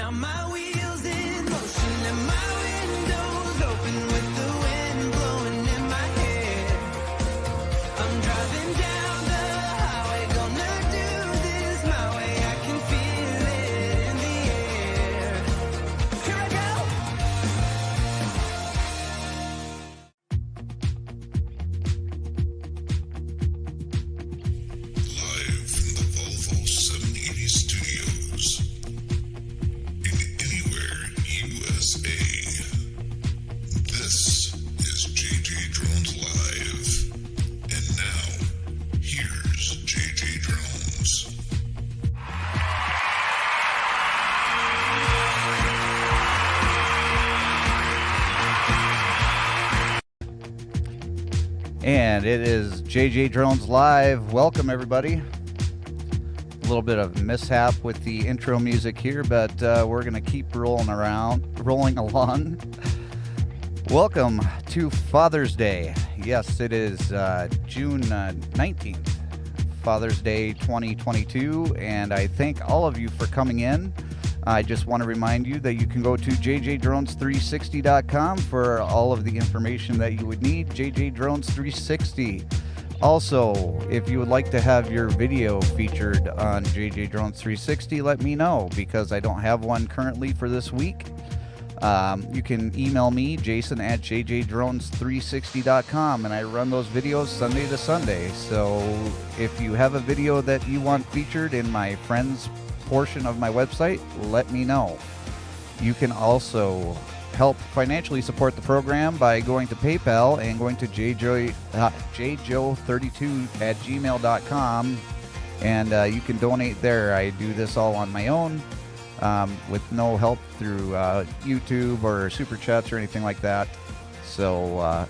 Now my wheels in motion and my windows open with the wind blowing in my hair. I'm driving down the highway, gonna do this my way. I can feel it in the air. Here I go. Live from the Volvo 780 studios in anywhere USA. This is JJDrones Live. And now, here's JJDrones. And it is JJDrones Live. Welcome, everybody. A little bit of mishap with the intro music here, but we're going to keep rolling along. Welcome to Father's Day. Yes, it is June 19th, Father's Day 2022, and I thank all of you for coming in. I just want to remind you that you can go to JJDrones360.com for all of the information that you would need. JJDrones360. Also, if you would like to have your video featured on JJDrones360, let me know, because I don't have one currently for this week. You can email me, Jason at JJDrones360.com, and I run those videos Sunday to Sunday. So if you have a video that you want featured in my friends portion of my website, let me know. You can also help financially support the program by going to PayPal and going to jjo32@gmail.com, and you can donate there. I do this all on my own with no help through YouTube or Super Chats or anything like that. So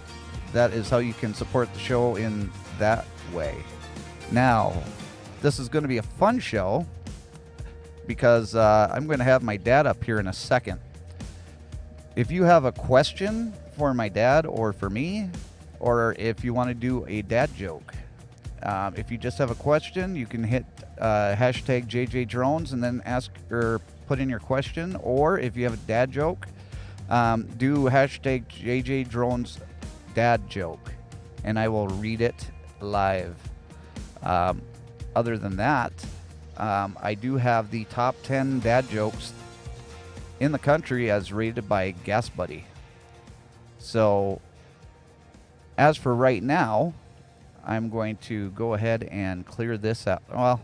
that is how you can support the show in that way. Now, this is going to be a fun show, because I'm going to have my dad up here in a second. If you have a question for my dad or for me, or if you want to do a dad joke, if you just have a question, you can hit hashtag JJDrones and then ask or put in your question. Or if you have a dad joke, do hashtag JJDrones dad joke, and I will read it live. Other than that, I do have the top 10 dad jokes in the country as rated by Gas Buddy. So, as for right now, I'm going to go ahead and clear this out. Well,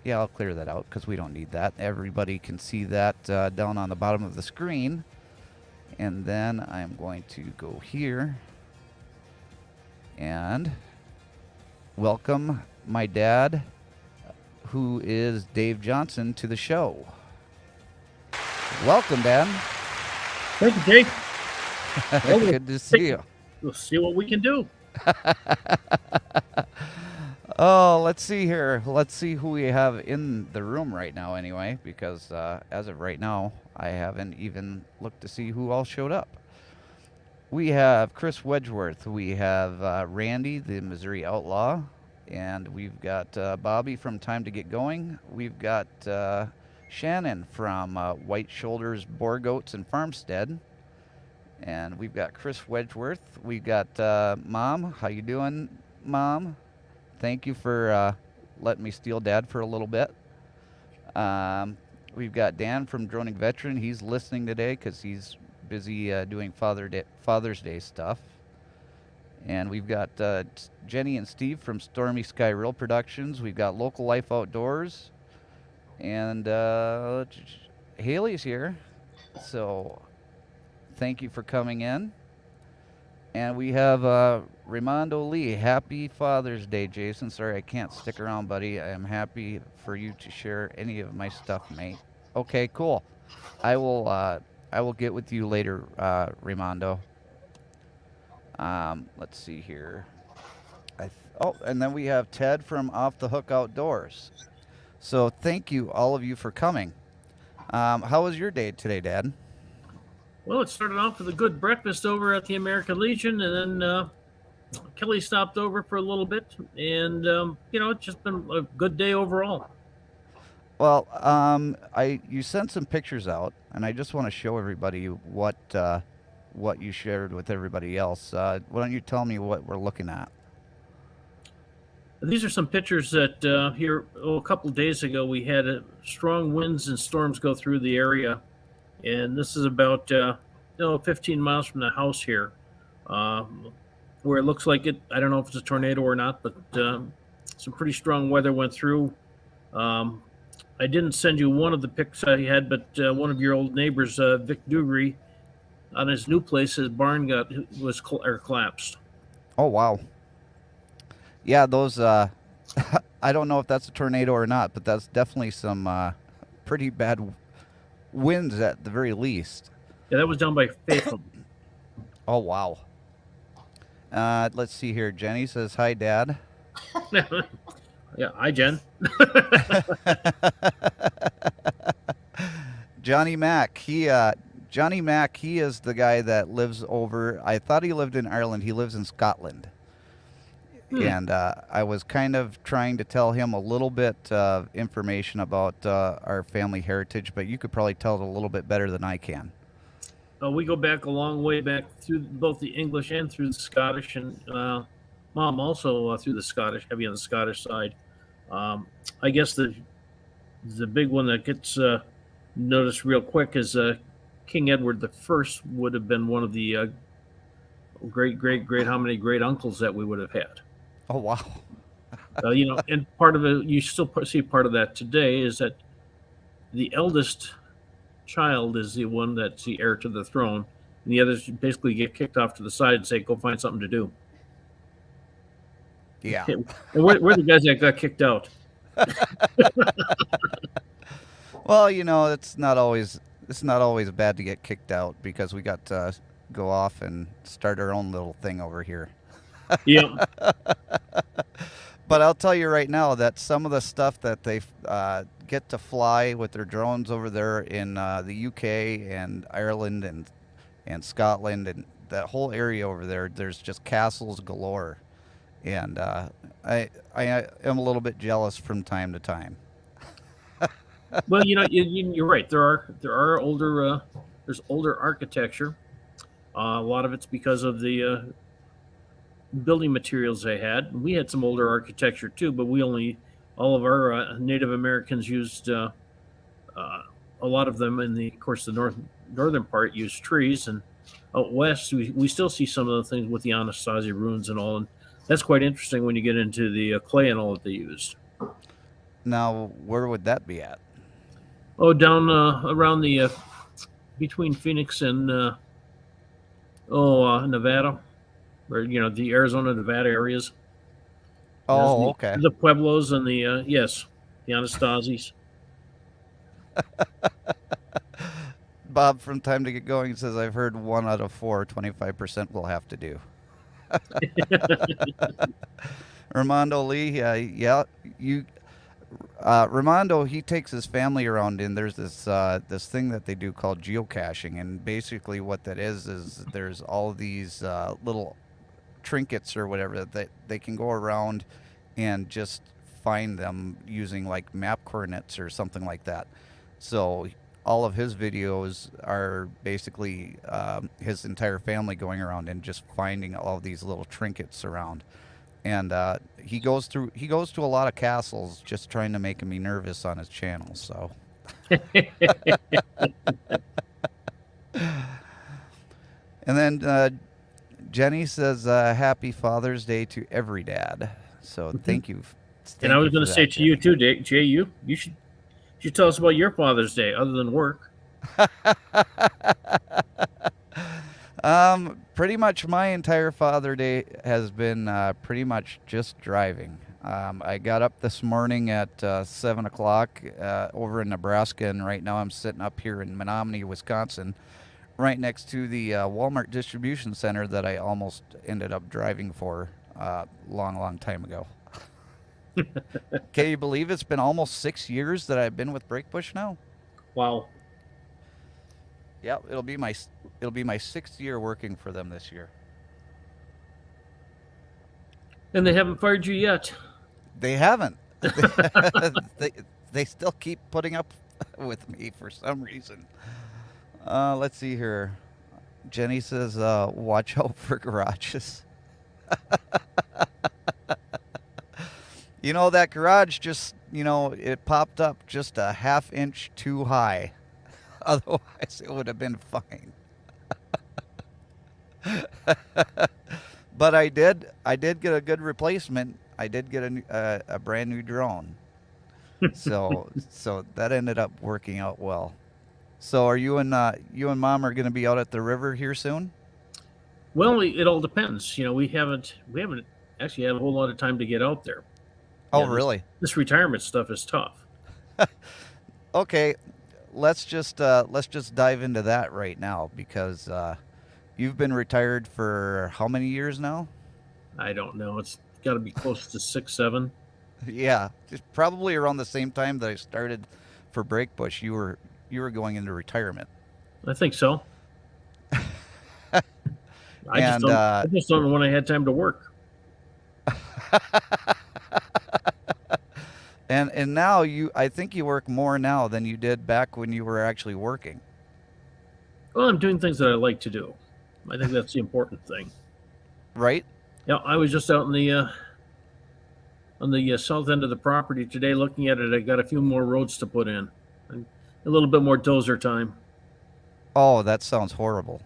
yeah, I'll clear that out because we don't need that. Everybody can see that down on the bottom of the screen. And then I'm going to go here and welcome my dad, who is Dave Johnson, to the show. Welcome, Dad. Thank you, Jake. Good to see you. We'll see what we can do. Oh, let's see here. Let's see who we have in the room right now anyway, because as of right now, I haven't even looked to see who all showed up. We have Chris Wedgeworth. We have Randy, the Missouri Outlaw. And we've got Bobby from Time to Get Going. We've got Shannon from White Shoulders Boar Goats and Farmstead. And we've got Chris Wedgeworth. We've got Mom. How you doing, Mom? Thank you for letting me steal Dad for a little bit. We've got Dan from Droning Veteran. He's listening today because he's busy doing Father's Day stuff. And we've got Jenny and Steve from Stormy Sky Real Productions. We've got Local Life Outdoors. And Haley's here. So thank you for coming in. And we have Raimondo Lee. Happy Father's Day, Jason. Sorry I can't stick around, buddy. I am happy for you to share any of my stuff, mate. Okay, cool. I will get with you later, Raimondo. Let's see here. And then we have Ted from Off the Hook Outdoors. So thank you, all of you, for coming. How was your day today, Dad? Well, it started off with a good breakfast over at the American Legion, and then Kelly stopped over for a little bit, and it's just been a good day overall. Well, you sent some pictures out, and I just want to show everybody what you shared with everybody else. Why don't you tell me what we're looking at? These are some pictures that here a couple of days ago we had strong winds and storms go through the area, and this is about 15 miles from the house here, um, where it looks like it. I don't know if it's a tornado or not, but some pretty strong weather went through. Um, I didn't send you one of the pics I had, but one of your old neighbors, Vic Dugry, on his new place, his barn collapsed. Oh wow. Yeah, those. I don't know if that's a tornado or not, but that's definitely some pretty bad winds at the very least. Yeah, that was down by Faithful. Oh wow. Let's see here. Jenny says hi, Dad. Yeah, hi Jen. Johnny Mac. Johnny Mac. He is the guy that lives over. I thought he lived in Ireland. He lives in Scotland. And I was kind of trying to tell him a little bit of information about our family heritage, but you could probably tell it a little bit better than I can. We go back a long way back through both the English and through the Scottish, and Mom also through the Scottish, heavy on the Scottish side. I guess the big one that gets noticed real quick is King Edward I would have been one of the great how many great uncles that we would have had. Oh wow. And part of it, you still see part of that today, is that the eldest child is the one that's the heir to the throne, and the others basically get kicked off to the side and say, "Go find something to do." Yeah. And we're the guys that got kicked out. Well, it's not always bad to get kicked out because we got to go off and start our own little thing over here. Yeah. But I'll tell you right now that some of the stuff that they get to fly with their drones over there in the UK and Ireland and Scotland and that whole area over there, there's just castles galore. And I am a little bit jealous from time to time. Well, you're right. There are older there's older architecture. A lot of it's because of the building materials they had. We had some older architecture too, but all of our Native Americans used a lot of them in of course, the northern part used trees, and out west we still see some of the things with the Anasazi ruins and all, and that's quite interesting when you get into the clay and all that they used. Now, where would that be at? Oh, down around the between Phoenix and Nevada, or the Arizona, Nevada areas. Oh, okay. The Pueblos and the Anastasi's. Bob, from time to get going, says, I've heard 1 out of 4, 25% will have to do. Armando Lee, Ramondo, he takes his family around, and there's this thing that they do called geocaching, and basically what that is there's all these little trinkets or whatever that they can go around and just find them using like map coordinates or something like that. So all of his videos are basically his entire family going around and just finding all of these little trinkets around. And he goes to a lot of castles just trying to make me nervous on his channel. So, and then Jenny says, "Happy Father's Day to every dad." So thank you. And I was going to say to you too, Jay, you should tell us about your Father's Day other than work. Pretty much my entire Father Day has been pretty much just driving. I got up this morning at 7 o'clock over in Nebraska, and right now I'm sitting up here in Menominee, Wisconsin, right next to the Walmart distribution center that I almost ended up driving for a long time ago. Can you believe it's been almost 6 years that I've been with Breakbush now? Wow. Yeah, it'll be my 6th year working for them this year. And they haven't fired you yet. They haven't. they still keep putting up with me for some reason. Let's see here. Jenny says, watch out for garages. You know, that garage just, it popped up just a half inch too high. Otherwise, it would have been fine. But I did get a good replacement. I did get a brand new drone. So that ended up working out well. So are you and Mom are going to be out at the river here soon? Well, it all depends. We haven't actually had a whole lot of time to get out there. Oh, This really? this retirement stuff is tough. Okay, let's just dive into that right now because you've been retired for how many years now? I don't know. It's got to be close to 6, 7. Yeah, it's probably around the same time that I started for Breakbush. You were going into retirement, I think so. I just and don't. I just don't know when I had time to work. and now I think you work more now than you did back when you were actually working, Well, I'm doing things that I like to do. I think that's the important thing. right? Yeah, I was just out in the on the south end of the property today looking at it. I got a few more roads to put in, and a little bit more dozer time. Oh, that sounds horrible.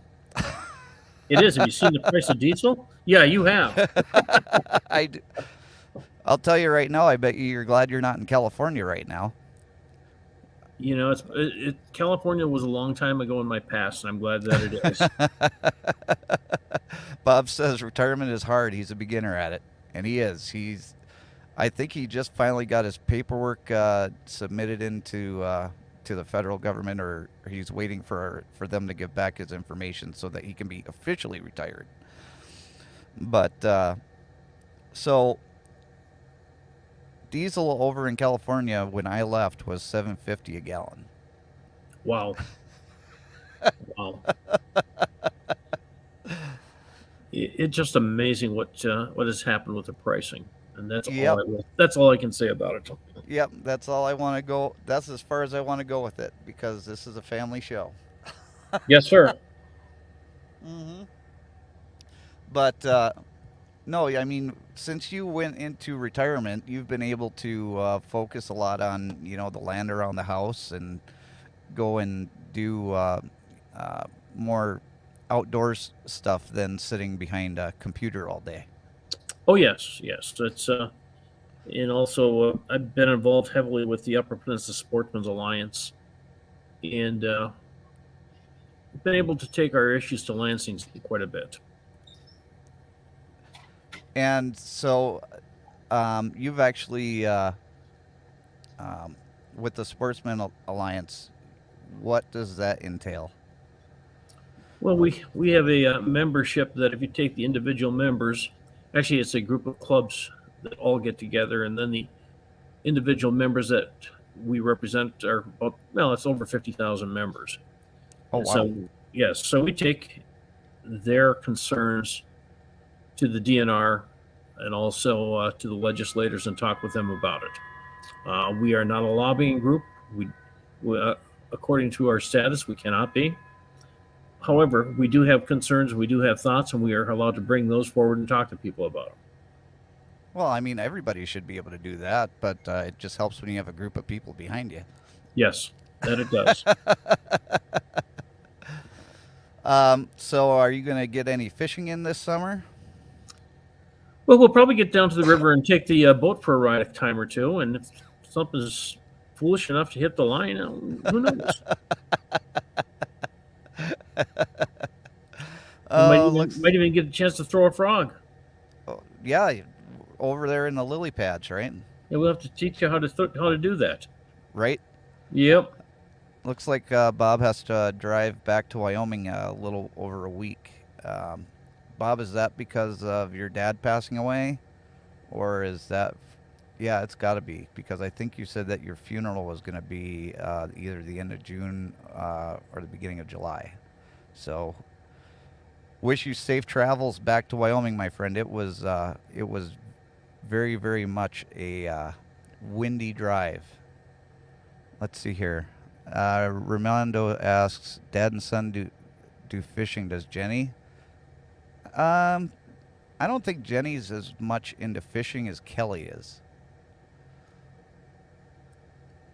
It is. Have you seen the price of diesel? Yeah, you have. I, will tell you right now. I bet you're glad you're not in California right now. California was a long time ago in my past, and I'm glad that it is. Bob says retirement is hard. He's a beginner at it, and he is. I think he just finally got his paperwork submitted into to the federal government, or he's waiting for them to give back his information so that he can be officially retired. But so diesel over in California when I left was $7.50 a gallon. Wow. Wow. It's just amazing what has happened with the pricing, and Yep. that's all I can say about it. Yep, that's all I want to go. That's as far as I want to go with it because this is a family show. Yes, sir. Hmm. But no, I mean, since you went into retirement, you've been able to focus a lot on the land around the house and go and do more outdoors stuff than sitting behind a computer all day. Oh yes, yes. It's and also I've been involved heavily with the Upper Peninsula Sportsmen's Alliance, and been able to take our issues to Lansing quite a bit. And so you've actually, with the Sportsman Alliance, what does that entail? Well, we have a membership that if you take the individual members, actually it's a group of clubs that all get together, and then the individual members that we represent are about, well, it's over 50,000 members. Oh, And wow. so yes, so we take their concerns to the DNR and also to the legislators and talk with them about it. We are not a lobbying group. We according to our status, we cannot be. However, we do have concerns, we do have thoughts, and we are allowed to bring those forward and talk to people about them. Well, I mean, everybody should be able to do that, but it just helps when you have a group of people behind you. Yes, that it does. So are you going to get any fishing in this summer? Well, we'll probably get down to the river and take the boat for a ride a time or two, and if something's foolish enough to hit the line, who knows? Might even get a chance to throw a frog. Oh, yeah, over there in the lily pads, right? And we'll have to teach you how to do that. Right? Yep. Looks like Bob has to drive back to Wyoming a little over a week. Bob, is that because of your dad passing away? Or is that... Yeah, it's got to be, because I think you said that your funeral was going to be either the end of June or the beginning of July. So, wish you safe travels back to Wyoming, my friend. It was very, very much a windy drive. let's see here. Ramondo asks, Dad and son do fishing. Does Jenny? I don't think Jenny's as much into fishing as Kelly is.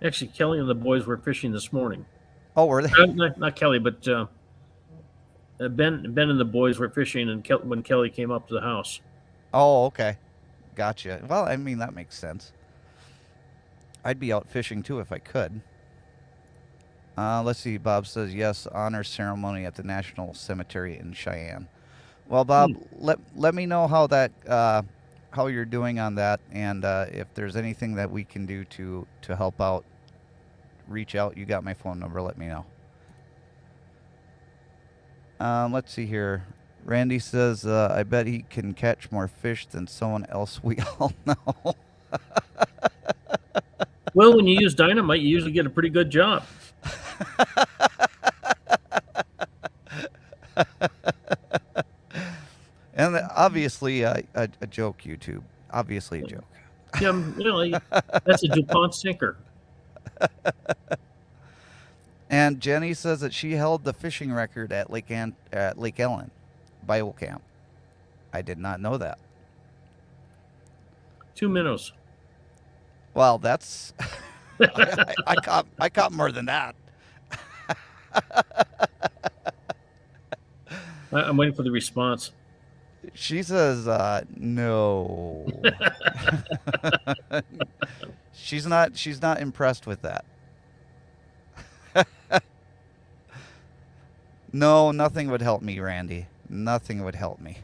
Actually, Kelly and the boys were fishing this morning. Oh, were they? Not Kelly, but Ben and the boys were fishing, and when Kelly came up to the house. Oh, okay. Gotcha. Well, I mean, that makes sense. I'd be out fishing too if I could. Let's see. Bob says, yes, honor ceremony at the National Cemetery in Cheyenne. Well, Bob, let me know how that how you're doing on that, and if there's anything that we can do to help out, reach out. You got my phone number. Let me know. Let's see here. Randy says, I bet he can catch more fish than someone else we all know. Well, when you use dynamite, you usually get a pretty good job. And obviously a joke, YouTube. Obviously a joke. Yeah, that's a DuPont sinker. And Jenny says that she held the fishing record at Lake Ellen Bible Camp. I did not know that. 2 minnows. Well, that's I caught more than that. I'm waiting for the response. She says no. She's not impressed with that. No, nothing would help me, Randy. Nothing would help me.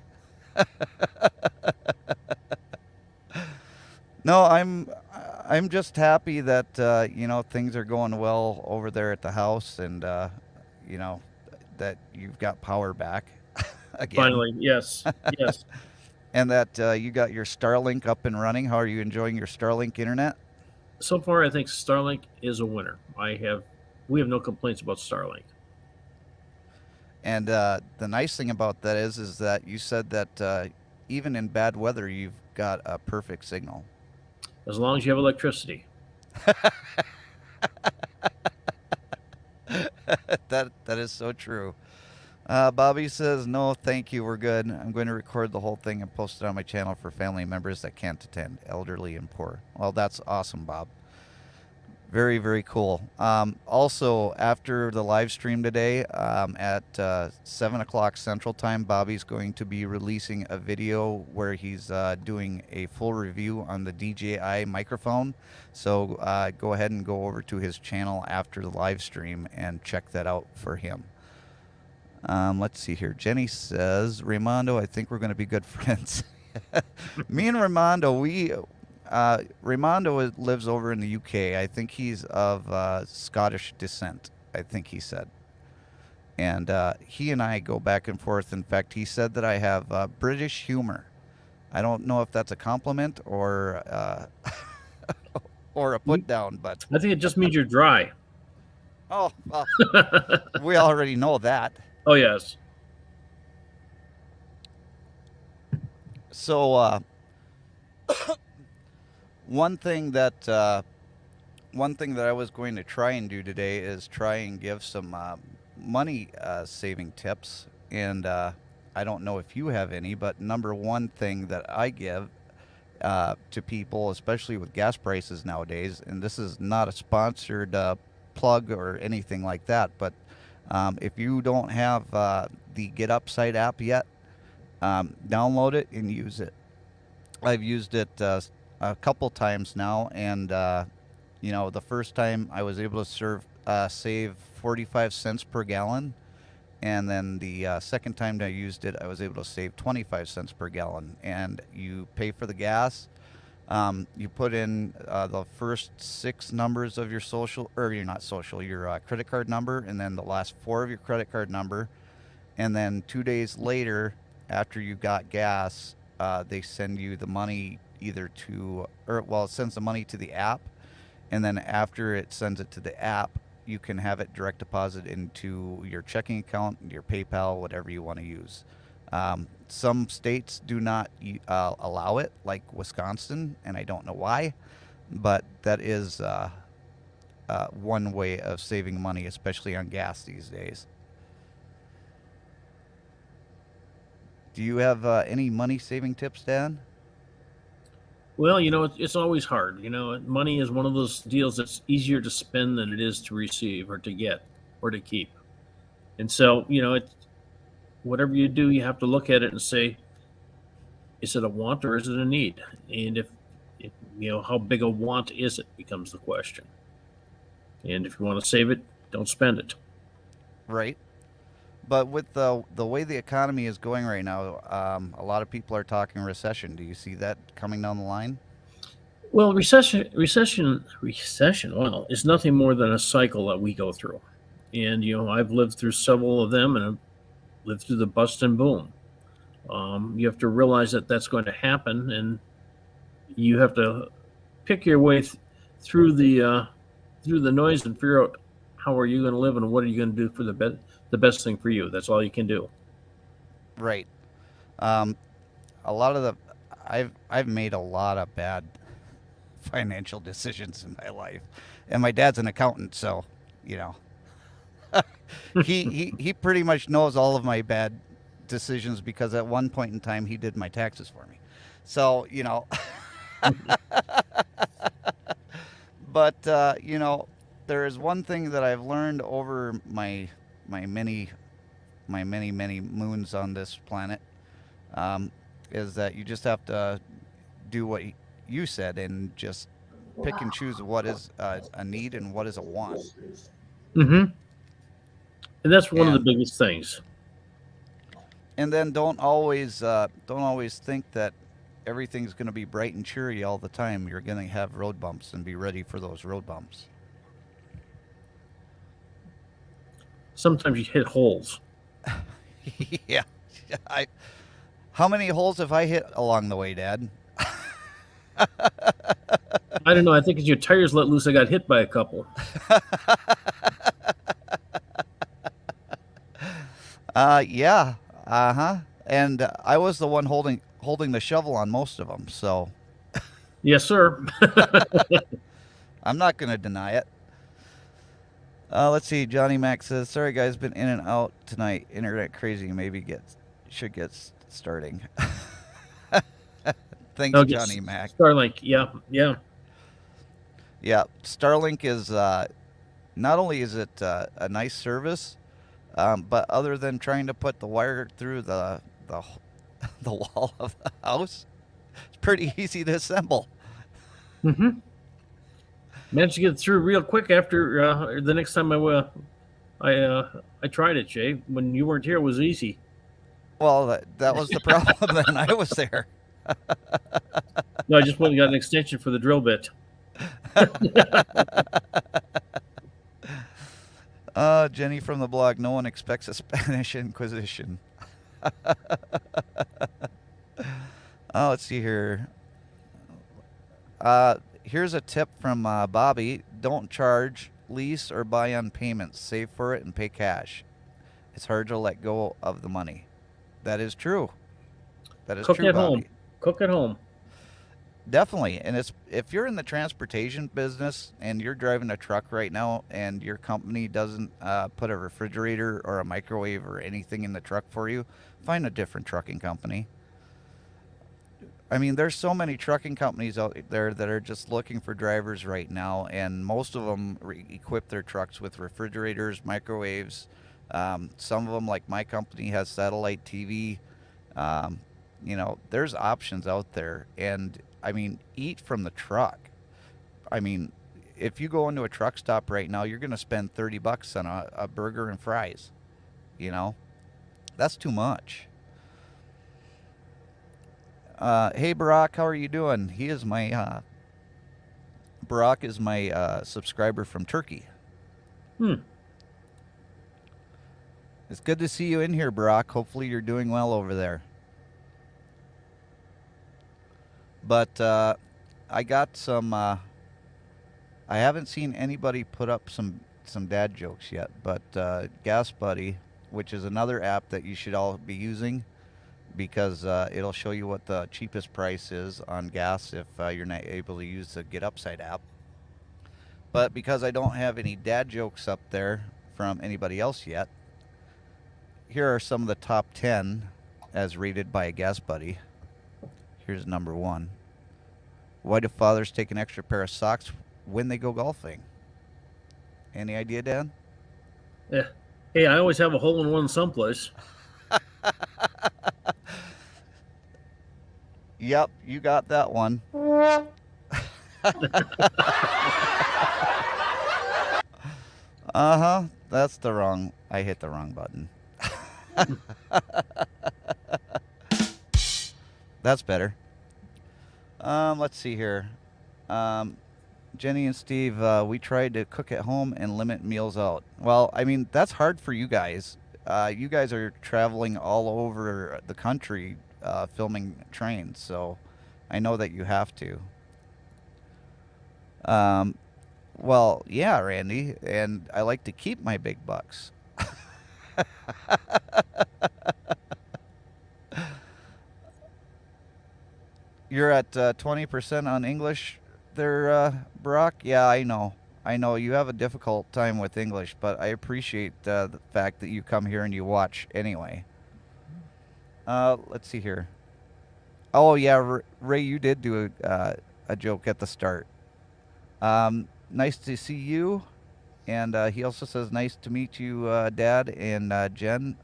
No, I'm just happy that things are going well over there at the house, and that you've got power back again. Finally, yes, yes. And that you got your Starlink up and running. How are you enjoying your Starlink internet? So far, I think Starlink is a winner. We have no complaints about Starlink. And the nice thing about that is that you said that even in bad weather, you've got a perfect signal. As long as you have electricity. That is so true. Bobby says, no, thank you. We're good. I'm going to record the whole thing and post it on my channel for family members that can't attend, elderly and poor. Well, that's awesome, Bob. Very, very cool. Also, after the live stream today at 7 o'clock Central Time, Bobby's going to be releasing a video where he's doing a full review on the DJI microphone. So go ahead and go over to his channel after the live stream and check that out for him. Let's see here. Jenny says, Raimondo, I think we're going to be good friends. Me and Raimondo, Raimondo lives over in the UK. I think he's of Scottish descent, I think he said. And he and I go back and forth. In fact, he said that I have British humor. I don't know if that's a compliment or or a put down, but I think it just means you're dry. oh, well, we already know that. Oh, yes. So one thing that I was going to try and do today is try and give some money saving tips, and I don't know if you have any, but number one thing that I give to people, especially with gas prices nowadays, and this is not a sponsored plug or anything like that, but if you don't have the Get Upside app yet, download it and use it. I've used it a couple times now, and the first time I was able to save 45 cents per gallon, and then the second time I used it, I was able to save 25 cents per gallon. And you pay for the gas. You put in the first 6 numbers of your your credit card number, and then the last 4 of your credit card number, and then 2 days later, after you got gas, they send you the money it sends the money to the app, and then after it sends it to the app, you can have it direct deposit into your checking account, your PayPal, whatever you want to use. Some states do not allow it, like Wisconsin, and I don't know why, but that is one way of saving money, especially on gas these days. Do you have any money saving tips, Dan? Well, it's always hard. Money is one of those deals that's easier to spend than it is to receive or to get or to keep. And so, whatever you do, you have to look at it and say, is it a want or is it a need? And if how big a want is it becomes the question. And if you want to save it, don't spend it. Right. But with the way the economy is going right now, a lot of people are talking recession. Do you see that coming down the line? Well, recession. Well, is nothing more than a cycle that we go through. And I've lived through several of them, and I've lived through the bust and boom. You have to realize that that's going to happen, and you have to pick your way through the noise and figure out how are you going to live and what are you going to do for the best thing for you. That's all you can do. Right. A lot of I've made a lot of bad financial decisions in my life, and my dad's an accountant, so you know he pretty much knows all of my bad decisions because at one point in time he did my taxes for me. So but there is one thing that I've learned over my many moons on this planet, is that you just have to do what you said and just pick and choose what is a need and what is a want. Mm-hmm. And that's one of the And biggest things. and then don't always think that everything's going to be bright and cheery all the time. You're going to have road bumps, and be ready for those road bumps. Sometimes you hit holes. Yeah. I How many holes have I hit along the way, Dad? I don't know. I think as your tires let loose, I got hit by a couple. Yeah. Uh-huh. And I was the one holding the shovel on most of them, so Yes, sir. I'm not going to deny it. Let's see. Johnny Mac says, "Sorry guys, been in and out tonight. Internet crazy. Maybe should get starting." Thanks, No, Johnny Mac. Starlink. Yeah, yeah. Yeah, Starlink is not only is it a nice service, but other than trying to put the wire through the the wall of the house, it's pretty easy to assemble. Mm-hmm. Managed to get it through real quick after the next time I tried it, Jay. When you weren't here, it was easy. Well, that was the problem. Then I was there. No, I just went and got an extension for the drill bit. Jenny from the blog. No one expects a Spanish Inquisition. Let's see here. Here's a tip from Bobby. Don't charge, lease, or buy on payments. Save for it and pay cash. It's hard to let go of the money. That is true. That is Cook true, at Bobby. home. Cook at home. Definitely. And if you're in the transportation business and you're driving a truck right now and your company doesn't put a refrigerator or a microwave or anything in the truck for you, find a different trucking company. I mean, there's so many trucking companies out there that are just looking for drivers right now, and most of them equip their trucks with refrigerators, microwaves. Some of them, like my company, has satellite TV. There's options out there, and I mean, eat from the truck. I mean, if you go into a truck stop right now, you're going to spend $30 on a burger and fries. That's too much. Hey Barack, how are you doing? Barack is my subscriber from Turkey. It's good to see you in here, Barack. Hopefully you're doing well over there. But I got some. I haven't seen anybody put up some dad jokes yet. But Gas Buddy, which is another app that you should all be using, because it'll show you what the cheapest price is on gas if you're not able to use the Get Upside app. But because I don't have any dad jokes up there from anybody else yet, here are some of the top 10 as rated by a guest buddy. Here's number 1. Why do fathers take an extra pair of socks when they go golfing? Any idea, Dan? Yeah. Hey, I always have a hole in one someplace. Yep, you got that one. That's the wrong. I hit the wrong button. That's better. Let's see here. Jenny and Steve, we tried to cook at home and limit meals out. Well, I mean, that's hard for you guys. You guys are traveling all over the country filming trains, so I know that you have to. Well, yeah, Randy, and I like to keep my big bucks. You're at 20% on English there, Brock? Yeah, I know. I know you have a difficult time with English, but I appreciate the fact that you come here and you watch anyway. Let's see here. Oh, yeah, Ray, you did do a joke at the start. Nice to see you. And he also says, nice to meet you, Dad and Jen.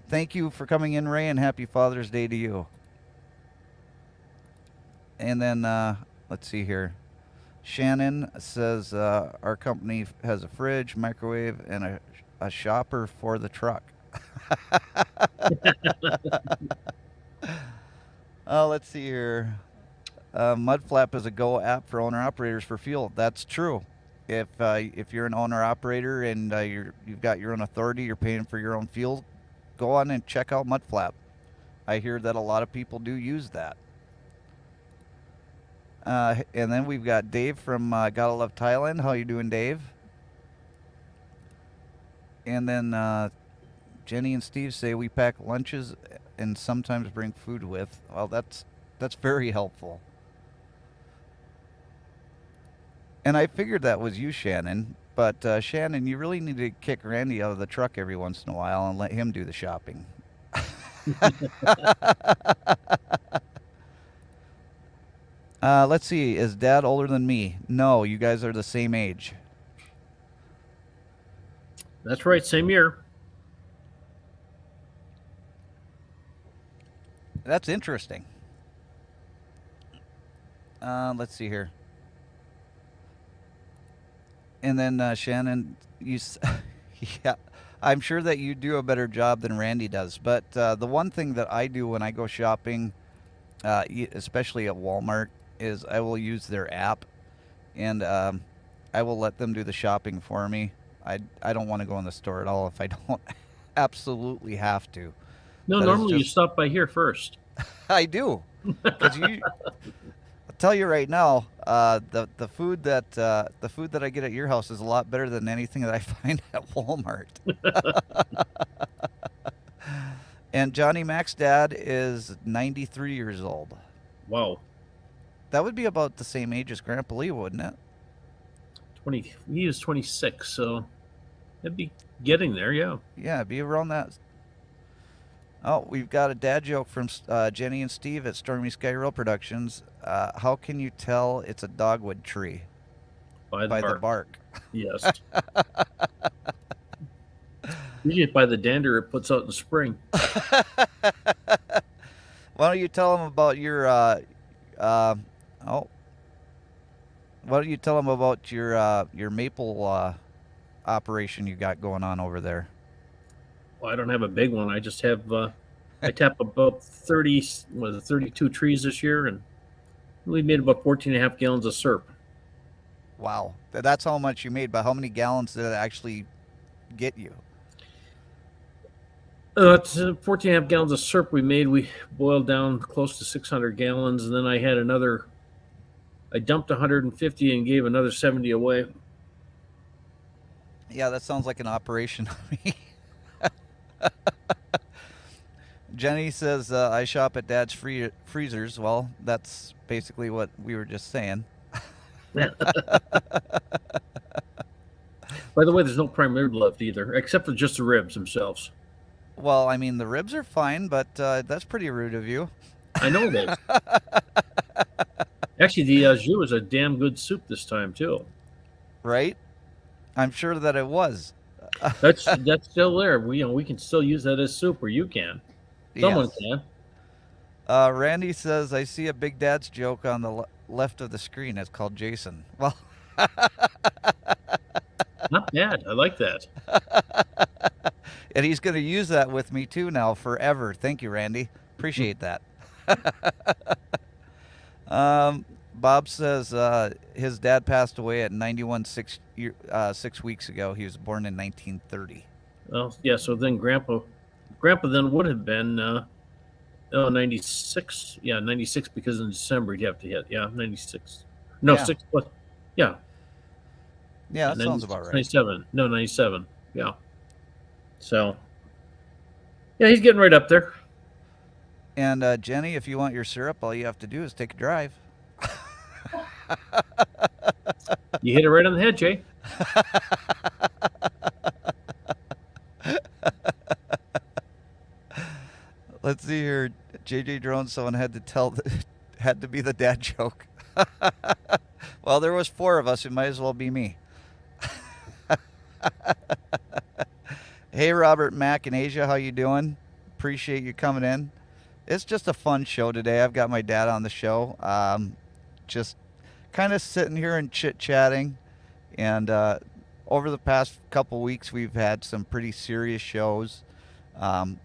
Thank you for coming in, Ray, and happy Father's Day to you. And then, let's see here. Shannon says, our company has a fridge, microwave, and a shopper for the truck. Let's see here. Mudflap is a Go app for owner-operators for fuel. That's true. If you're an owner-operator and you've got your own authority, you're paying for your own fuel, go on and check out Mudflap. I hear that a lot of people do use that. And then we've got Dave from Gotta Love Thailand. How you doing, Dave? And then Jenny and Steve say we pack lunches and sometimes bring food with. Well, that's very helpful. And I figured that was you, Shannon. But Shannon, you really need to kick Randy out of the truck every once in a while and let him do the shopping. Let's see. Is Dad older than me? No, you guys are the same age. That's right, same year. That's interesting. Let's see here. And then Shannon, yeah, I'm sure that you do a better job than Randy does. But the one thing that I do when I go shopping, especially at Walmart, is I will use their app, and I will let them do the shopping for me. I don't want to go in the store at all if I don't absolutely have to. No, That is normally you just- stop by here first. I do, because I'll tell you right now, the food that I get at your house is a lot better than anything that I find at Walmart. And Johnny Mac's dad is 93 years old. Wow. That would be about the same age as Grandpa Lee, wouldn't it? He is 26, so it'd be getting there, yeah. Yeah, it'd be around that. Oh, we've got a dad joke from Jenny and Steve at Stormy Sky Rail Productions. How can you tell it's a dogwood tree? By The bark. Yes. Usually by the dander it puts out in the spring. Why don't you tell them about your why don't you tell them about your maple operation you got going on over there? Well, I don't have a big one. I just have I tapped about 32 trees this year, and we made about 14 and a half gallons of syrup. Wow, that's how much you made. But how many gallons did it actually get you? It's 14 and a half gallons of syrup we made. We boiled down close to 600 gallons, and then I had I dumped 150 and gave another 70 away. Yeah, that sounds like an operation to me. Jenny says, I shop at Dad's freezers. Well, that's basically what we were just saying. By the way, there's no prime rib left either, except for just the ribs themselves. Well, I mean, the ribs are fine, but that's pretty rude of you, I know it is. Actually, the jus was a damn good soup this time too. right? I'm sure that it was. That's still there. We can still use that as soup, or you can. Someone Yes. can. Randy says, I see a Big Dad's joke on the left of the screen. It's called Jason. Well, Not bad. I like that. and he's going to use that with me too now forever. Thank you, Randy. Appreciate that. Bob says his dad passed away at 91 6 weeks ago. He was born in 1930. Well, yeah. So then, Grandpa then would have been 96. Yeah, 96 because in December he'd have to hit. Yeah, 96. No, Yeah. 6 plus. Yeah, Yeah, that 90 sounds about right. 97. No, 97. Yeah. So, yeah, he's getting right up there. And Jenny, if you want your syrup, all you have to do is take a drive. You hit it right on the head, Jay. Let's see here. JJDrones, someone had to had to be the dad joke. Well, there was 4 of us. It might as well be me. Hey, Robert Mack in Asia, how you doing? Appreciate you coming in. It's just a fun show today. I've got my dad on the show. Just kind of sitting here and chit-chatting. And over the past couple weeks, we've had some pretty serious shows.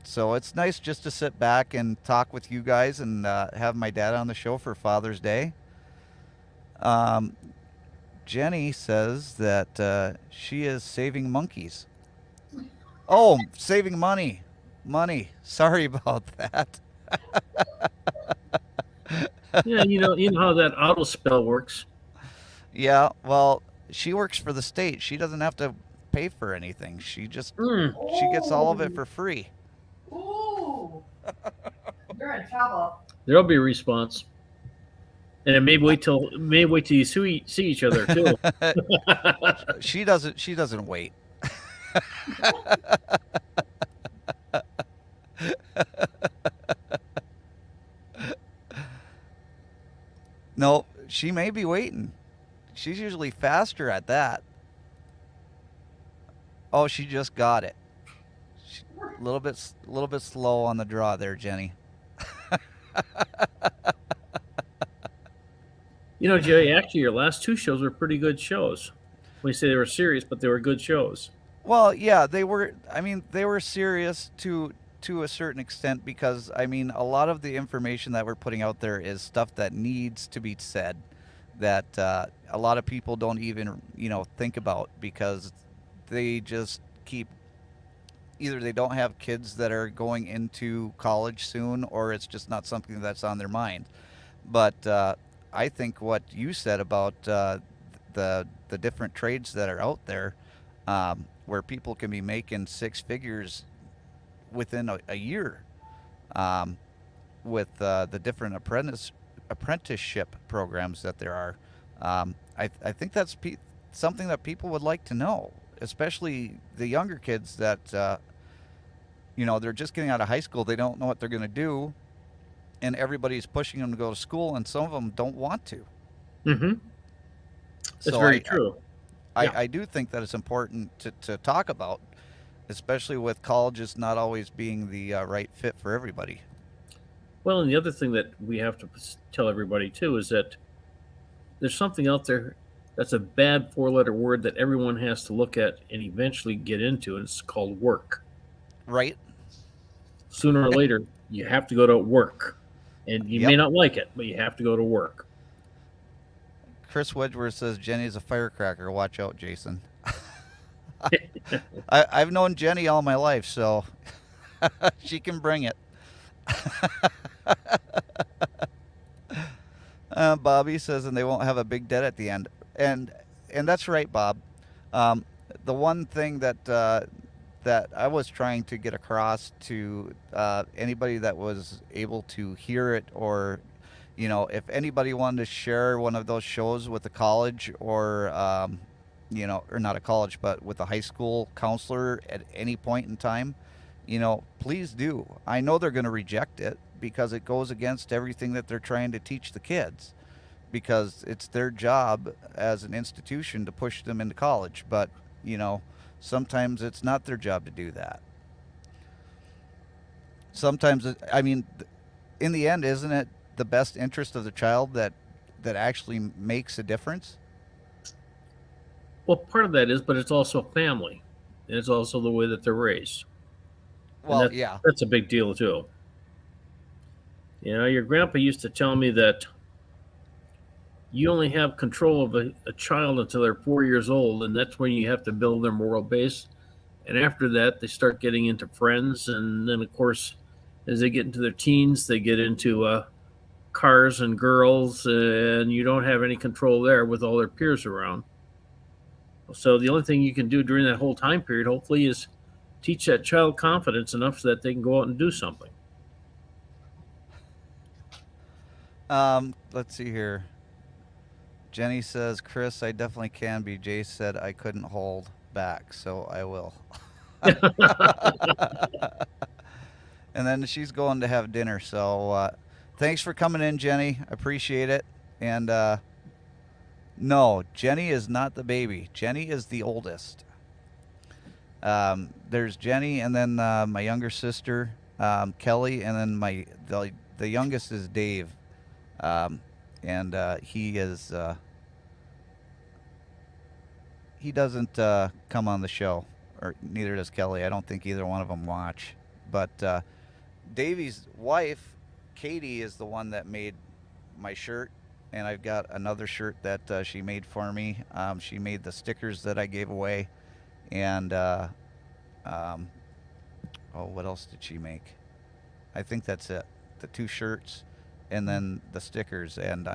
So it's nice just to sit back and talk with you guys and have my dad on the show for Father's Day. Jenny says that she is saving monkeys. Oh, saving money. Money. Sorry about that. Yeah, you know how that auto spell works. Yeah, well, she works for the state. She doesn't have to pay for anything. She gets all of it for free. Ooh. You're in trouble. There'll be a response, and it may wait till you see each other too. She doesn't wait. No, she may be waiting. She's usually faster at that. Oh, she just got it. A little bit slow on the draw there, Jenny. Jay, actually, your last 2 shows were pretty good shows. We say they were serious, but they were good shows. Well, yeah, they were. I mean, they were serious to a certain extent because I mean, a lot of the information that we're putting out there is stuff that needs to be said that a lot of people don't even think about because they just keep either they don't have kids that are going into college soon or it's just not something that's on their mind. But I think what you said about the different trades that are out there, where people can be making 6 figures within a year, with the different apprenticeship programs that there are. I think that's something that people would like to know, especially the younger kids that they're just getting out of high school. They don't know what they're going to do, and everybody's pushing them to go to school, and some of them don't want to. Mm-hmm. That's So very true. Yeah. I do think that it's important to talk about, especially with colleges not always being the right fit for everybody. Well, and the other thing that we have to tell everybody too is that there's something out there that's a bad 4-letter word that everyone has to look at and eventually get into, and it's called work. Right? Sooner or later, you have to go to work. And you may Yep. not like it, but you have to go to work. Chris Wedgeworth says Jenny's a firecracker. Watch out, Jason. I've known Jenny all my life, so she can bring it. Bobby says, and they won't have a big debt at the end, and that's right, Bob. The one thing that that I was trying to get across to anybody that was able to hear it or if anybody wanted to share one of those shows with a college or, or not a college, but with a high school counselor at any point in time, please do. I know they're going to reject it because it goes against everything that they're trying to teach the kids, because it's their job as an institution to push them into college. But, sometimes it's not their job to do that. Sometimes, in the end, isn't it the best interest of the child that actually makes a difference? Well, part of that is, but it's also family, and it's also the way that they're raised, and Well, yeah. that's a big deal too. Your grandpa used to tell me that you only have control of a child until they're 4 years old, and that's when you have to build their moral base. And after that, they start getting into friends, and then, of course, as they get into their teens, they get into cars and girls, and you don't have any control there with all their peers around. So the only thing you can do during that whole time period, hopefully, is teach that child confidence enough so that they can go out and do something. Let's see here. Jenny says, Chris, I definitely can be. Jay said I couldn't hold back, so I will. And then she's going to have dinner. So thanks for coming in, Jenny. I appreciate it. And no, Jenny is not the baby. Jenny is the oldest. There's Jenny, and then my younger sister, Kelly, and then the youngest is Dave. And he is he doesn't come on the show, or neither does Kelly. I don't think either one of them watch. But Davey's wife, Katie, is the one that made my shirt, and I've got another shirt that she made for me. She made the stickers that I gave away, and what else did she make? I think that's it. The 2 shirts, and then the stickers. And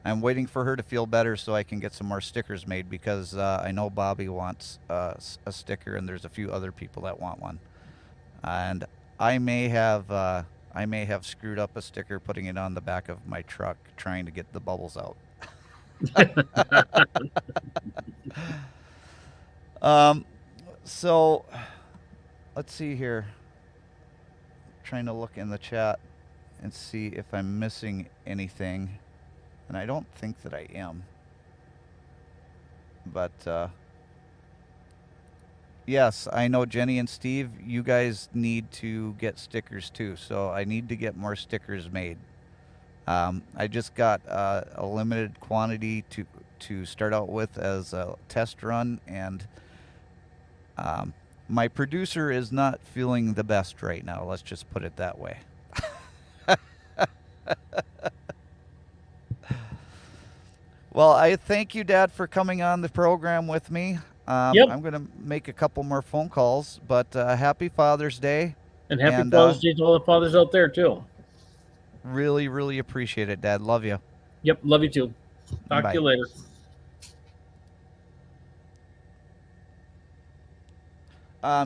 I'm waiting for her to feel better so I can get some more stickers made, because I know Bobby wants a sticker, and there's a few other people that want one. And I may have screwed up a sticker putting it on the back of my truck trying to get the bubbles out. So let's see here. Trying to look in the chat and see if I'm missing anything, and I don't think that I am. But yes, I know Jenny and Steve, you guys need to get stickers too, so I need to get more stickers made. I just got a limited quantity to start out with as a test run, and my producer is not feeling the best right now. Let's just put it that way. Well, I thank you, Dad, for coming on the program with me. Yep. I'm going to make a couple more phone calls, but happy Father's Day. And happy Father's Day to all the fathers out there, too. Really, really appreciate it, Dad. Love you. Yep, love you, too. Talk Bye. to you later.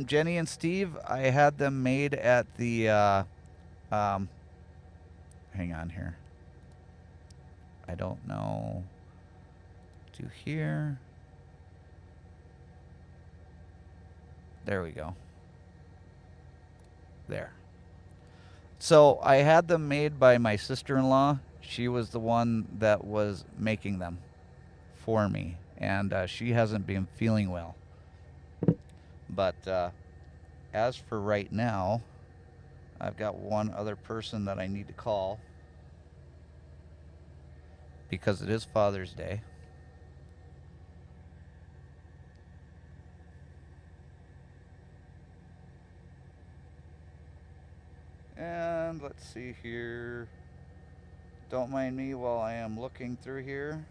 Jenny and Steve, I had them made at the, hang on here. I don't know. To here. There we go. There. So I had them made by my sister-in-law. She was the one that was making them for me, and she hasn't been feeling well. But as for right now, I've got one other person that I need to call because it is Father's Day. And let's see here. Don't mind me while I am looking through here,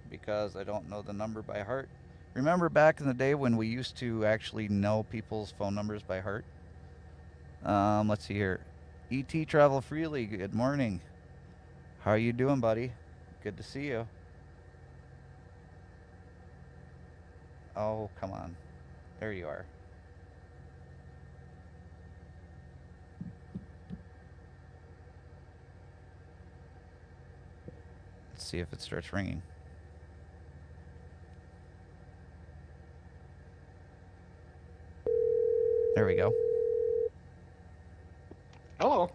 because I don't know the number by heart. Remember back in the day when we used to actually know people's phone numbers by heart? Let's see here. E.T. Travel Freely, good morning. How are you doing, buddy? Good to see you. Oh, come on. There you are. Let's see if it starts ringing. There we go. Hello.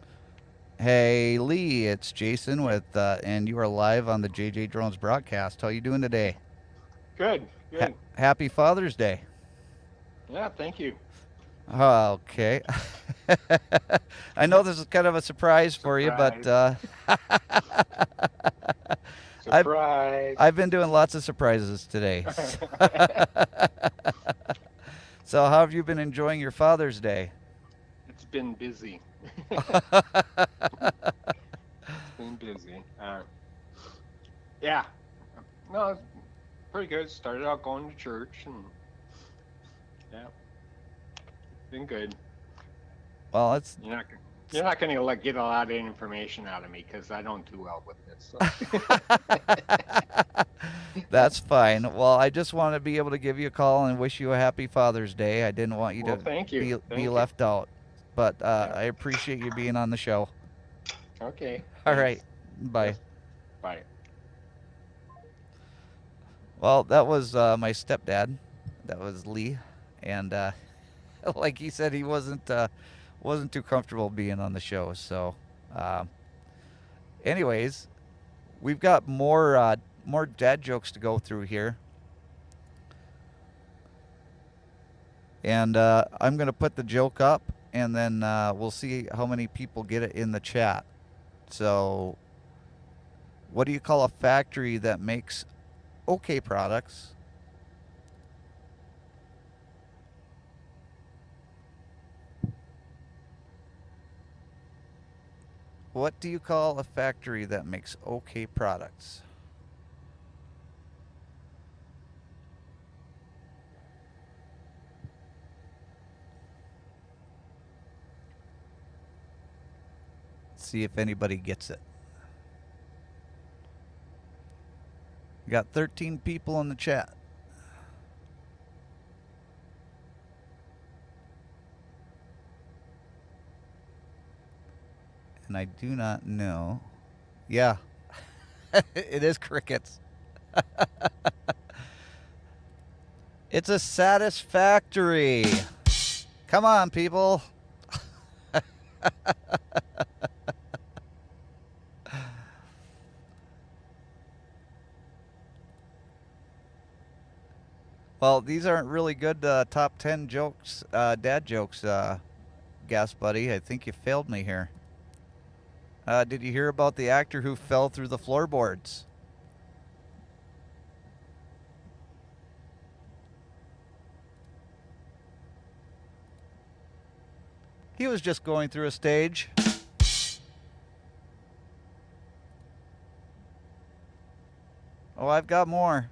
Hey Lee, it's Jason with and you are live on the JJDrones broadcast. How you doing today? Good. Good. Happy Father's Day. Yeah. Thank you. Okay. I know this is kind of a surprise for you, but Surprise. I've been doing lots of surprises today. So how have you been enjoying your Father's Day? It's been busy. It's been busy. Yeah. No, it's pretty good. Started out going to church, and yeah, it's been good. Well, it's You're not gonna like get a lot of information out of me because I don't do well with this. So. that's fine. Well, I just want to be able to give you a call and wish you a happy Father's Day. I didn't want you Well, to thank you. be Thank you. left out, but I appreciate you being on the show. Okay. All Thanks. right. Bye. Yes. Bye. Well, that was my stepdad. That was Lee, and like he said, he wasn't too comfortable being on the show. So, anyways, we've got more dad jokes to go through here, and I'm gonna put the joke up, and then we'll see how many people get it in the chat. So, what do you call a factory that makes okay products? What do you call a factory that makes okay products? See if anybody gets it. We got 13 people in the chat. And I do not know. Yeah, it is crickets. It's a satisfactory. Come on, people. Well, these aren't really good top 10 jokes, dad jokes, Gas Buddy. I think you failed me here. Did you hear about the actor who fell through the floorboards? He was just going through a stage. Oh, I've got more.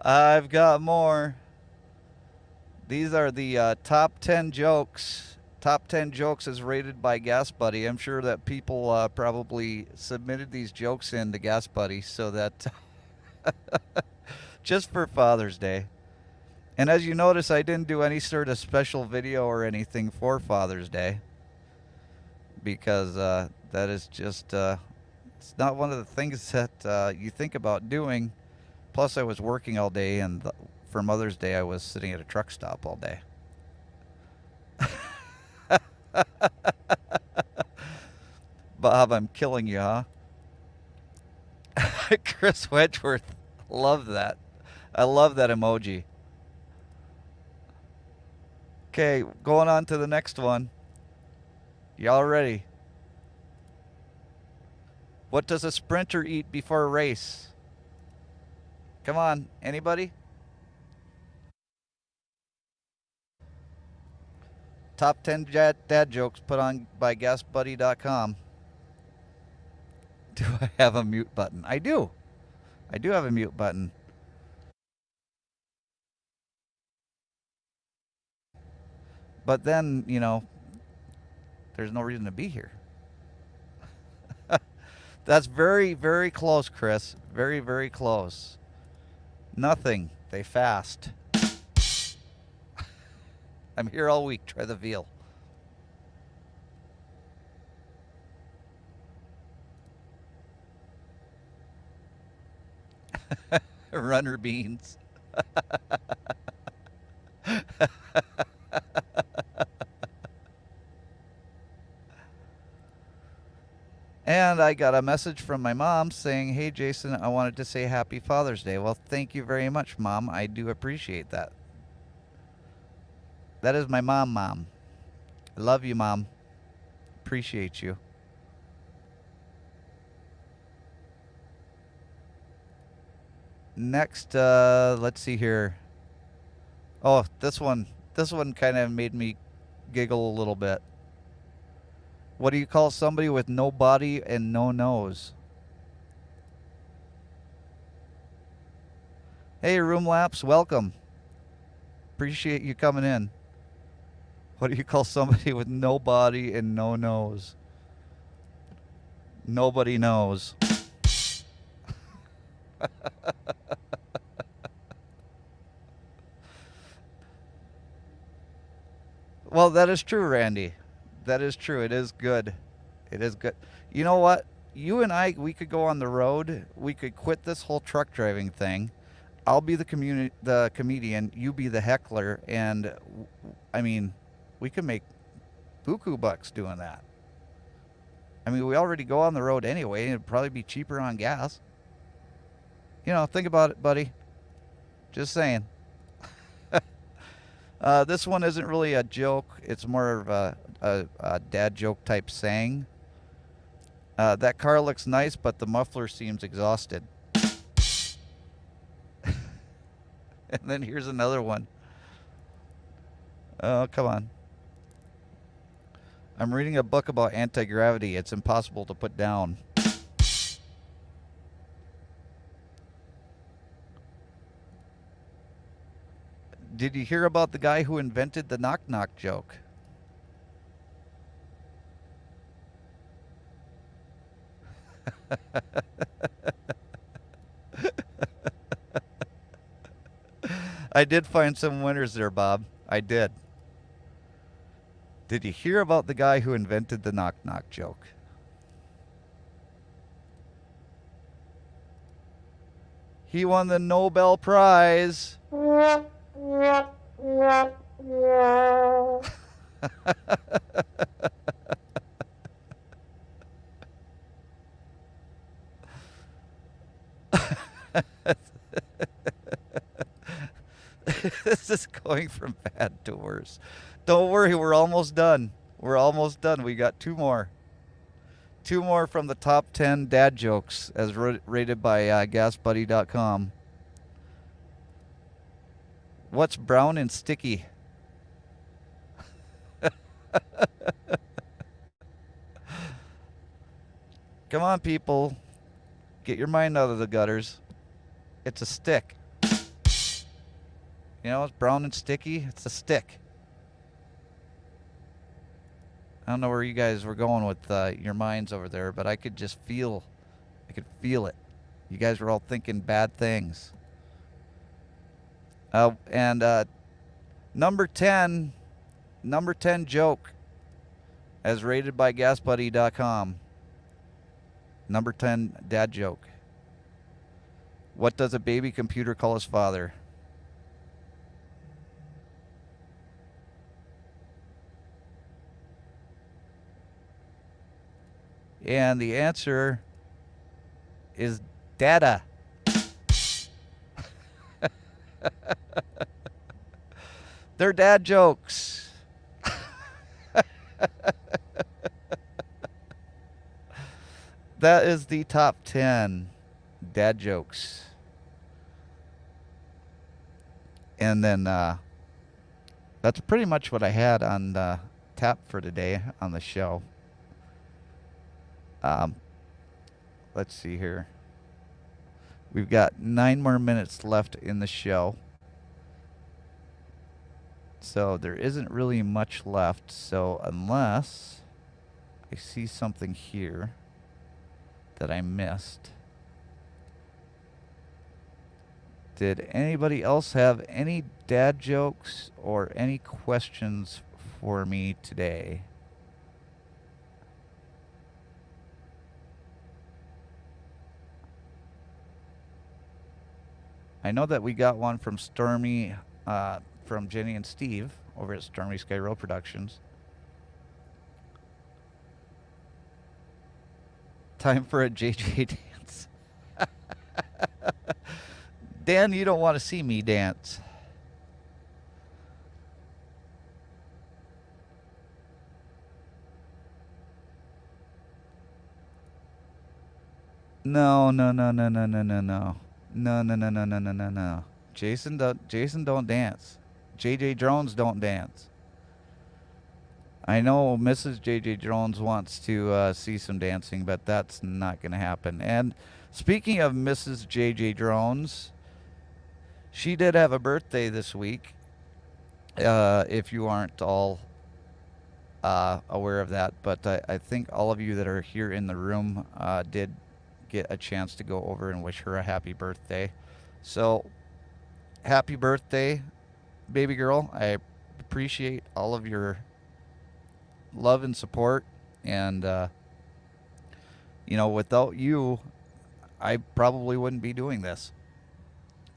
I've got more. These are the top 10 jokes. Top 10 jokes as rated by Gas Buddy. I'm sure that people probably submitted these jokes in to Gas Buddy so that just for Father's Day. And as you notice, I didn't do any sort of special video or anything for Father's Day because that is just it's not one of the things that you think about doing. Plus, I was working all day, and for Mother's Day, I was sitting at a truck stop all day. Bob, I'm killing you, huh? Chris Wedgeworth, love that. I love that emoji. Okay, going on to the next one. Y'all ready? What does a sprinter eat before a race? Come on, anybody? Top 10 dad jokes put on by GasBuddy.com. Do I have a mute button? I do. I do have a mute button. But then, you know, there's no reason to be here. That's very, very close, Chris. Very, very close. Nothing. They fast. I'm here all week. Try the veal. runner beans. And I got a message from my mom saying, "Hey, Jason, I wanted to say Happy Father's Day." Well, thank you very much, Mom. I do appreciate that. That is my mom, Mom. I love you, Mom. Appreciate you. Next, let's see here. Oh, this one kind of made me giggle a little bit. What do you call somebody with no body and no nose? Hey, Room Lapse, welcome. Appreciate you coming in. What do you call somebody with no body and no nose? Nobody knows. Well, that is true, Randy. That is true. It is good. It is good. You know what? You and I, we could go on the road. We could quit this whole truck driving thing. I'll be the comedian. You be the heckler, and I mean, we could make buku bucks doing that. I mean, we already go on the road anyway. It'd probably be cheaper on gas. You know, think about it, buddy. Just saying. This one isn't really a joke. It's more of a dad joke type saying. That car looks nice, but the muffler seems exhausted. And then here's another one. Oh, come on. I'm reading a book about anti-gravity. It's impossible to put down. Did you hear about the guy who invented the knock-knock joke? I did find some winners there, Bob. I did. Did you hear about the guy who invented the knock-knock joke? He won the Nobel Prize. This is going from bad to worse. Don't worry, we're almost done. We're almost done. We got two more. Two more from the top 10 dad jokes as rated by GasBuddy.com. What's brown and sticky? Come on, people. Get your mind out of the gutters. It's a stick. You know, it's brown and sticky. It's a stick. I don't know where you guys were going with your minds over there, but I could just feel, I could feel it. You guys were all thinking bad things. And number 10 joke, as rated by GasBuddy.com. Number 10 dad joke. What does a baby computer call his father? And the answer is dada. They're dad jokes. That is the top 10 dad jokes. And then that's pretty much what I had on tap for today on the show. Let's see here. We've got 9 more minutes left in the show. So there isn't really much left. So unless I see something here that I missed. Did anybody else have any dad jokes or any questions for me today? I know that we got one from Stormy, from Jenny and Steve over at Stormy Sky Road Productions. Time for a JJ dance. Dan, you don't want to see me dance. No, no, no, no, no, no, no, no. No, no, no, no, no, no, no, no. Jason don't dance. JJDrones don't dance. I know Mrs. JJDrones wants to see some dancing, but that's not going to happen. And speaking of Mrs. JJDrones, she did have a birthday this week. If you aren't all aware of that, but I think all of you that are here in the room did get a chance to go over and wish her a happy birthday. So, happy birthday, baby girl. I appreciate all of your love and support. And, without you, I probably wouldn't be doing this.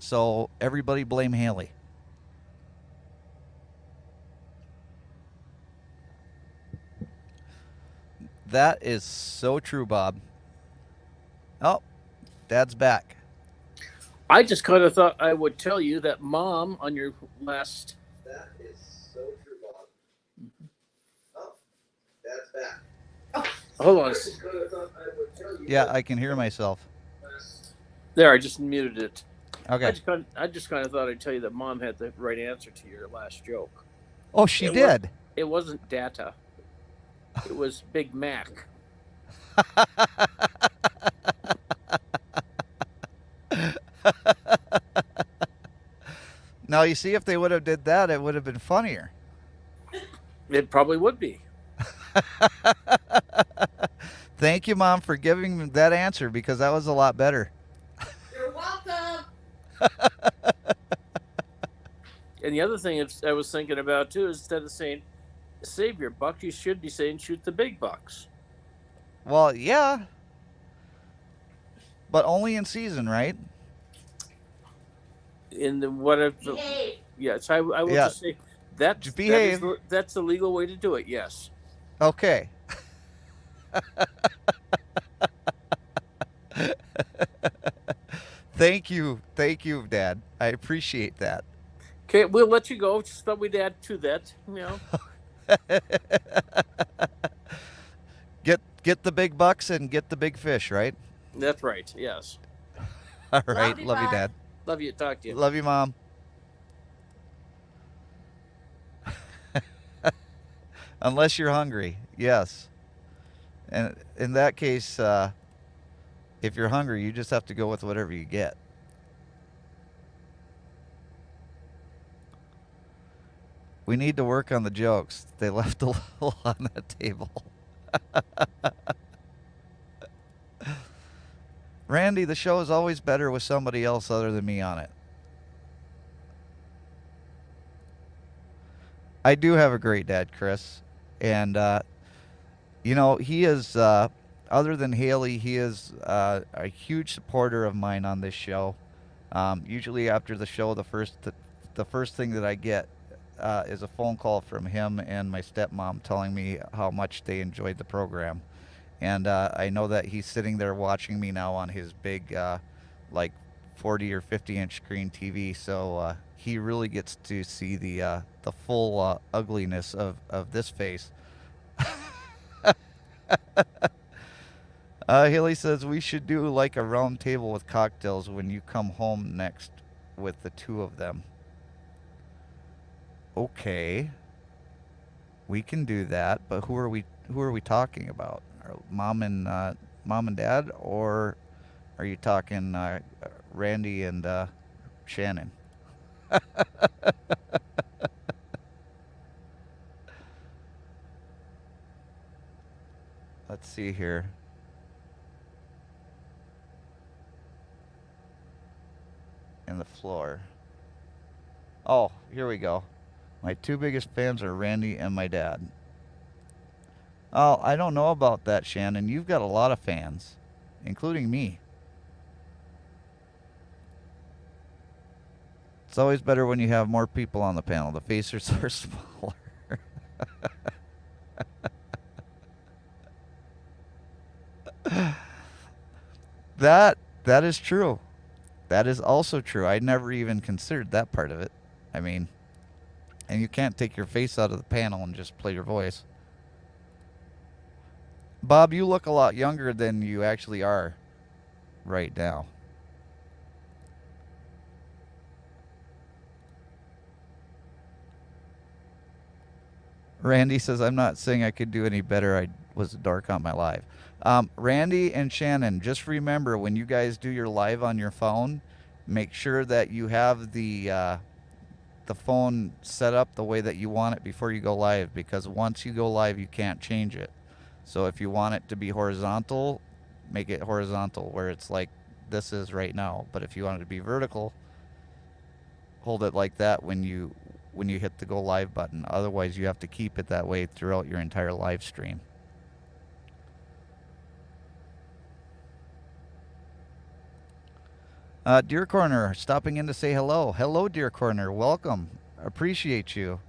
So, everybody blame Haley. That is so true, Bob. Oh, Dad's back. I just kind of thought I would tell you that Mom on your last. That is so true, Bob. Oh, Dad's back. Hold on. Yeah, I can hear myself. There, I just muted it. Okay. I just kind of thought I'd tell you that Mom had the right answer to your last joke. Oh, she did. It wasn't data. It was Big Mac. Now, you see, if they would have did that, it would have been funnier. It probably would be. Thank you, Mom, for giving me that answer, because that was a lot better. You're welcome. And the other thing I was thinking about, too, is instead of saying, save your buck, you should be saying, shoot the big bucks. Well, yeah. But only in season, right? In the whatever. Behave. Yes, I will Yeah. just say that. Behave. That's the legal way to do it. Yes. Okay. Thank you, Dad. I appreciate that. Okay, we'll let you go. Just thought we'd add to that. Get the big bucks and get the big fish, right? That's right. Yes. All right. you, Love you, Bob. Dad. Love you. Talk to you. Love you, Mom. Unless you're hungry, yes. And in that case, if you're hungry, you just have to go with whatever you get. We need to work on the jokes. They left a little on the table. Randy, the show is always better with somebody else other than me on it. I do have a great dad, Chris. And, he is, other than Haley, he is a huge supporter of mine on this show. Usually after the show, the first thing that I get is a phone call from him and my stepmom telling me how much they enjoyed the program. And I know that he's sitting there watching me now on his big, 40 or 50-inch screen TV. So he really gets to see the full ugliness of this face. Haley says we should do like a round table with cocktails when you come home next with the two of them. Okay, we can do that, but who are we talking about? Mom and Dad, or are you talking Randy and Shannon? Let's see here. In the floor. Oh, here we go. My two biggest fans are Randy and my dad. Oh, I don't know about that, Shannon. You've got a lot of fans, including me. It's always better when you have more people on the panel. The faces are smaller. That is true. That is also true. I never even considered that part of it. I mean, and you can't take your face out of the panel and just play your voice. Bob, you look a lot younger than you actually are right now. Randy says, I'm not saying I could do any better. I was a dork on my live. Randy and Shannon, just remember when you guys do your live on your phone, make sure that you have the phone set up the way that you want it before you go live, because once you go live, you can't change it. So if you want it to be horizontal, make it horizontal where it's like this is right now. But if you want it to be vertical, hold it like that when you hit the go live button. Otherwise, you have to keep it that way throughout your entire live stream. Deer Corner, stopping in to say hello. Hello, Deer Corner. Welcome. Appreciate you.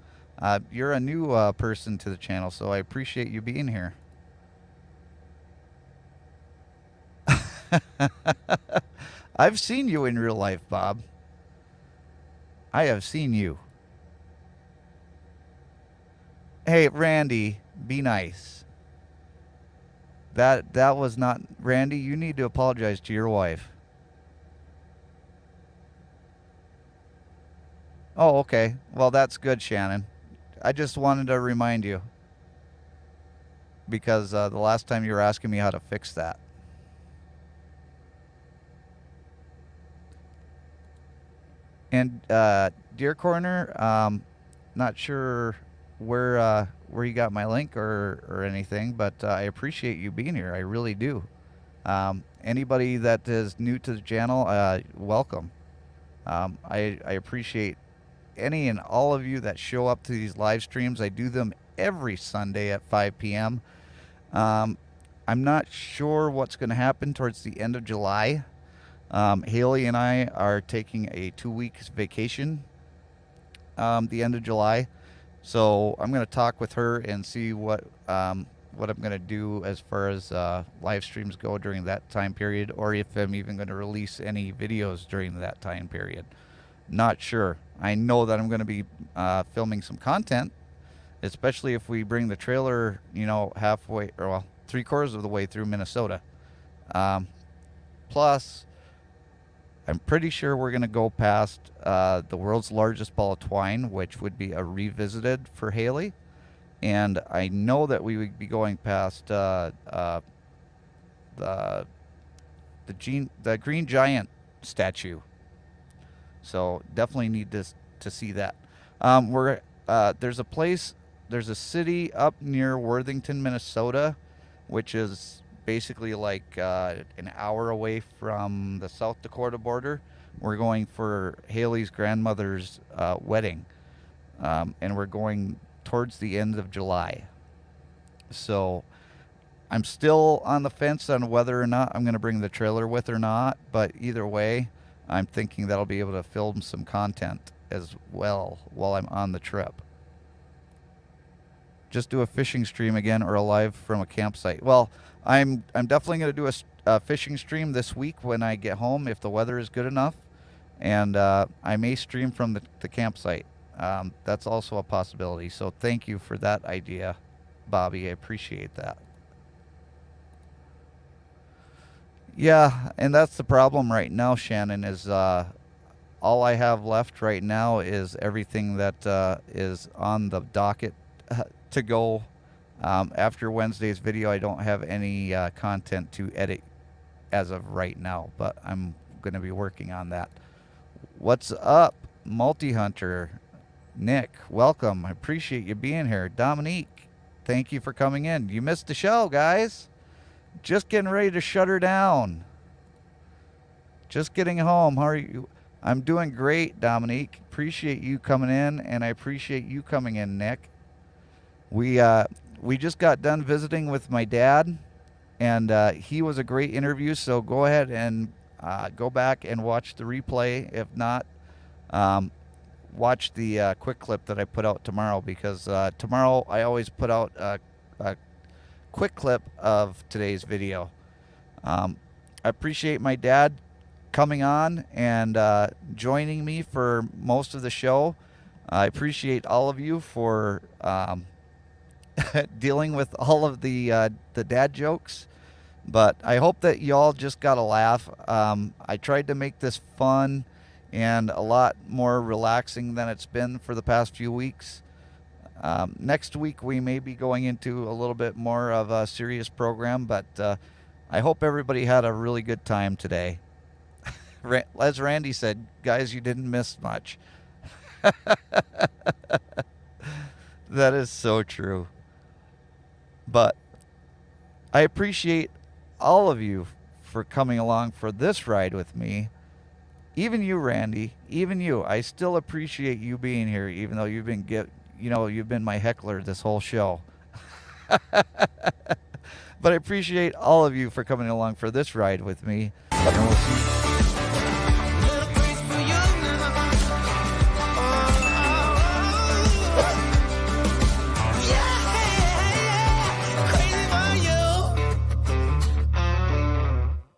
You're a new person to the channel, so I appreciate you being here. I've seen you in real life, Bob. I have seen you. Hey, Randy, be nice. That was not... Randy, you need to apologize to your wife. Oh, okay. Well, that's good, Shannon. I just wanted to remind you. Because the last time you were asking me how to fix that. And Deer Corner, not sure where you got my link or anything, but I appreciate you being here. I really do. Anybody that is new to the channel, welcome. I appreciate any and all of you that show up to these live streams. I do them every Sunday at 5 p.m. I'm not sure what's going to happen towards the end of July. Haley and I are taking a 2-week vacation the end of July. So I'm going to talk with her and see what I'm going to do as far as live streams go during that time period, or if I'm even going to release any videos during that time period. Not sure. I know that I'm going to be filming some content, especially if we bring the trailer, halfway, or well, 3/4 of the way through Minnesota. Plus, I'm pretty sure we're going to go past the world's largest ball of twine, which would be a revisited for Haley. And I know that we would be going past the Green Giant statue. So definitely need to see that. There's a city up near Worthington, Minnesota, which is basically like an hour away from the South Dakota border. We're going for Haley's grandmother's wedding, and we're going towards the end of July. So I'm still on the fence on whether or not I'm going to bring the trailer with or not, but either way, I'm thinking that I'll be able to film some content as well while I'm on the trip. Just do a fishing stream again or a live from a campsite. Well, I'm definitely going to do a fishing stream this week when I get home if the weather is good enough, and I may stream from the campsite. That's also a possibility. So thank you for that idea, Bobby. I appreciate that. Yeah, and that's the problem right now, Shannon, is all I have left right now is everything that is on the docket to go. After Wednesday's video, I don't have any content to edit as of right now, but I'm going to be working on that. What's up, Multi-Hunter? Nick, welcome. I appreciate you being here. Dominique, thank you for coming in. You missed the show, guys. Just getting ready to shut her down. Just getting home. How are you? I'm doing great, Dominique. Appreciate you coming in, and I appreciate you coming in, Nick. We just got done visiting with my dad, and he was a great interview. So go ahead and go back and watch the replay. If not, watch the quick clip that I put out tomorrow, because tomorrow I always put out a quick clip of today's video. I appreciate my dad coming on and joining me for most of the show. I appreciate all of you for dealing with all of the dad jokes, but I hope that y'all just got a laugh. I tried to make this fun and a lot more relaxing than it's been for the past few weeks. Next week we may be going into a little bit more of a serious program, but I hope everybody had a really good time today. As Randy said, guys, you didn't miss much. That is so true. But I appreciate all of you for coming along for this ride with me. Even you, Randy, even you. I still appreciate you being here, even though you've been you've been my heckler this whole show. But I appreciate all of you for coming along for this ride with me. And we'll see